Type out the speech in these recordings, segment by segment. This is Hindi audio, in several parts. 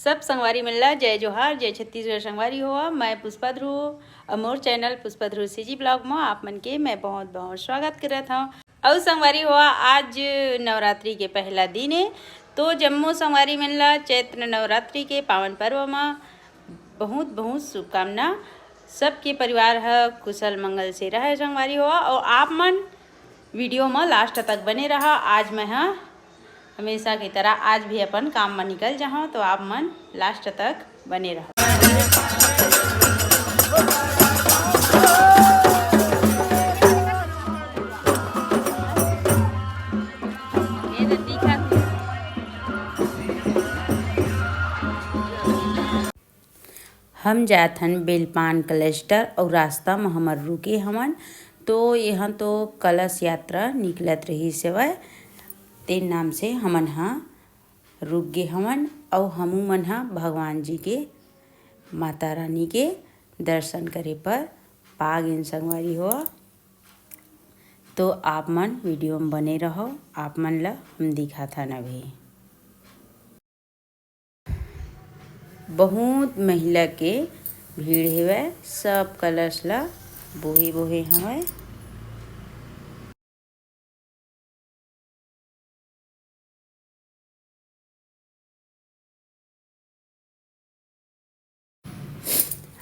सब संगवारी मिलला जय जोहार जय छत्तीसगढ़ संगवारी हुआ। मैं पुष्पा ध्रुव और मोर चैनल पुष्पा ध्रुव सीजी ब्लॉग में आप मन के मैं बहुत बहुत स्वागत करत हूँ। और संगवारी हुआ आज नवरात्रि के पहला दिन है, तो जम्मू संगवारी मिलला चैत्र नवरात्रि के पावन पर्व में बहुत बहुत शुभकामना। सबके परिवार है कुशल मंगल से रहे संगवारी हुआ। और आप मन वीडियो में लास्ट तक बने रहा। आज मैं हमेशा की तरह आज भी अपन काम में निकल जाऊँ, तो आप मन लास्ट तक बने रहो। हम जाथन बेलपान क्लस्टर और रास्ता में हमर रुके हमन, तो यहाँ तो कलश यात्रा निकलत रही सेवय तेन नाम से हमन रुक गे हमन। और हमू मन भगवान जी के माता रानी के दर्शन करे पर पा गेन संगवारी हो। तो आप मन वीडियो में बने रहो, आप मन ला हम दिखाथन। अभी बहुत महिला के भीड़ हेवै, सब कलश ला बोहे बोहे हवै।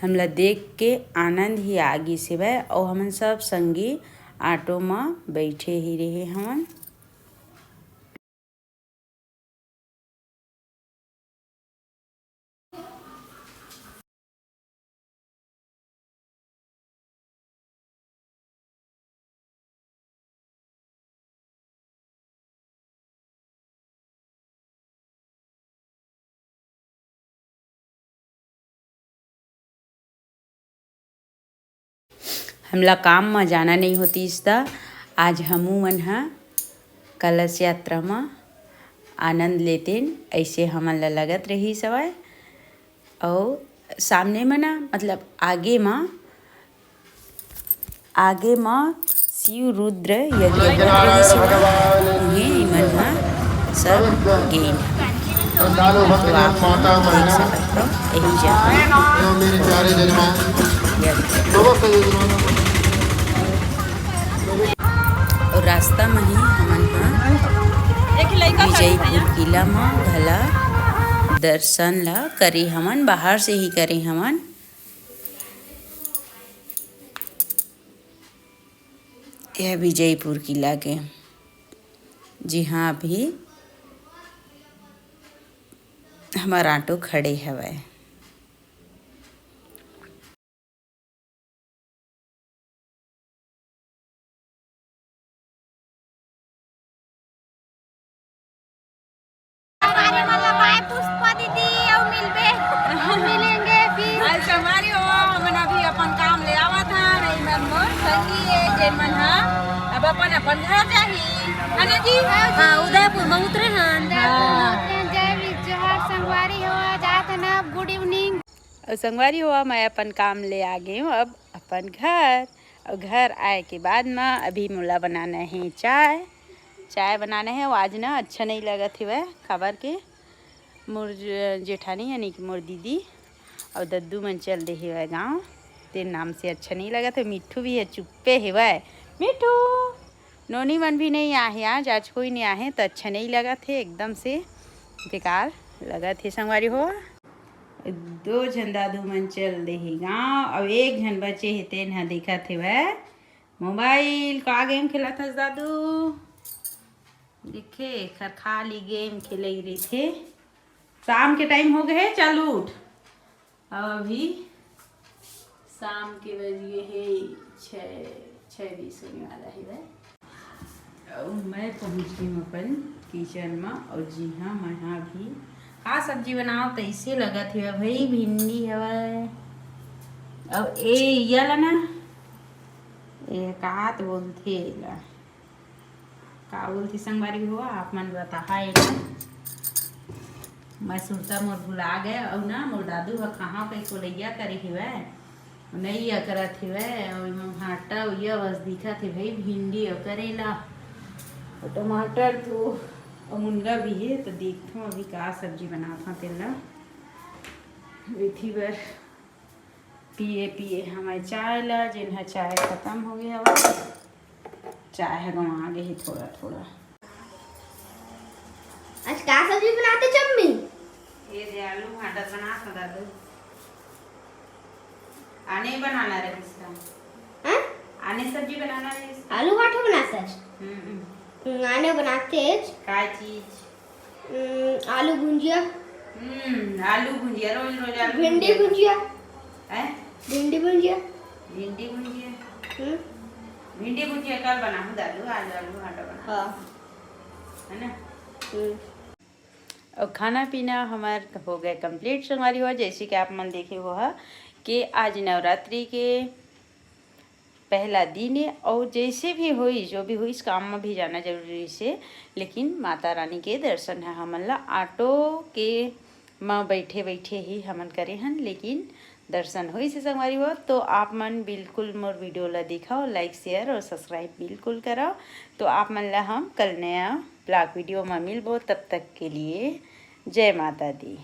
हमला देख के आनंद ही आगी से वै। और हमन सब संगी ऑटो में बैठे ही रहे हमन। हमला काम में जाना नहीं होती इसदा। आज हमू मन कलश यात्रा में आनंद लेते ऐसे हमन ला लगत रही सवाय। और सामने में मतलब आगे में शिव रुद्र यज्ञ सब गेन और रास्ता में ही हमन विजयपुर किला में घला दर्शन ला करे हमन, बाहर से ही करे हमन। यह विजयपुर किला के जी हाँ अभी हमारा ऑटो खड़े हवै। पुष्पा दीदी और मिलेंगे फिर। अच्छा हमारी हो हमन अभी अपन काम ले आवा था नहीं मन मोर संगी है जेन मन अब अपन घर जाही है ना जी। हां उदयपुर में उतरे हन। जय जोहार संगवारी हो जात ना। Good evening. और संगवारी हुआ मैं अपन काम ले आ गई हूँ अब अपन घर। और घर आए के बाद में अभी मुला बनाना है चाय बनाना है। वो आज ना अच्छा नहीं लगा थी वह खबर के मोर जेठानी यानी कि मोर दीदी और दद्दू मन चल रही है गाँव, तेरे नाम से अच्छा नहीं लगा। तो मिट्ठू भी है चुप्पे है वह मिट्ठू नोनी मन भी नहीं आए आज कोई नहीं आए, तो अच्छा नहीं लगा थे, एकदम से बेकार लगा थे संगवारी हो। दो झन दादू मन चल रही गाँव और एक झन बचे है तेन देखा थे वह मोबाइल का गेम खेला था दादू देखे खर खाली गेम खेल रही थे। शाम के टाइम हो गए चालू उठ। अब अभी शाम के बज गए है 6:20 होने वाला है वह। और मैं पहुँच गई हूँ अपन किचन में। और जी हाँ मैं भी का सब्जी बनाओ तो ऐसे लगा थे भाई भिंडी है। और ये ना ये का तो बोलते का बोलती संगवारी हुआ आप मन बता है ना। मैं सुनता मोर भुला गए और ना मोर दादू कहाँ पे कोलैया करे हुए नहीं करत हुए भाटा ये बस दिखा थे भाई भिंडी और करेला और टमाटर तो और मुनगा भी है। तो देखता हूँ अभी का सब्जी बनाता तेला विधि बर पिए हमारे चाय ला जिन्हा चाय ख़त्म हो गया हुआ चाय है गंवा गए ही थोड़ा थोड़ा। आज क्या सब्जी बनाते चम्मी? ये दे आलू भाटा बना सदा दो आने बनाना रहे इसका हैं? आने सब्जी बनाना रहे इसका। आलू गाठो बनाते हैं। आने बनाते हैं काय चीज आलू भुंजिया। आलू भुंजिया रोज रोज आलू भिंडी भुंजिया। हैं? भिंडी भुंजिया। भिंडी भुंजिया भिंडी भुंजिया कल बनाऊँ दालू आज आलू भाटा बना हाँ है ना। और खाना पीना हमार हो गए कंप्लीट संगवारी हुआ जैसे कि आप मन देखे हो कि आज नवरात्रि के पहला दिन है और जैसे भी हुई जो भी हुई इस काम में भी जाना जरूरी से लेकिन माता रानी के दर्शन है हमन ला ऑटो के माँ बैठे बैठे ही हमन करे हन लेकिन दर्शन हुई से संगवारी हो। तो आप मन बिल्कुल मोर वीडियो ला दिखाओ लाइक शेयर और सब्सक्राइब बिल्कुल कराओ। तो आप मन ला हम कल नया ब्लॉग वीडियो में मिलबो तब तक के लिए जय माता दी।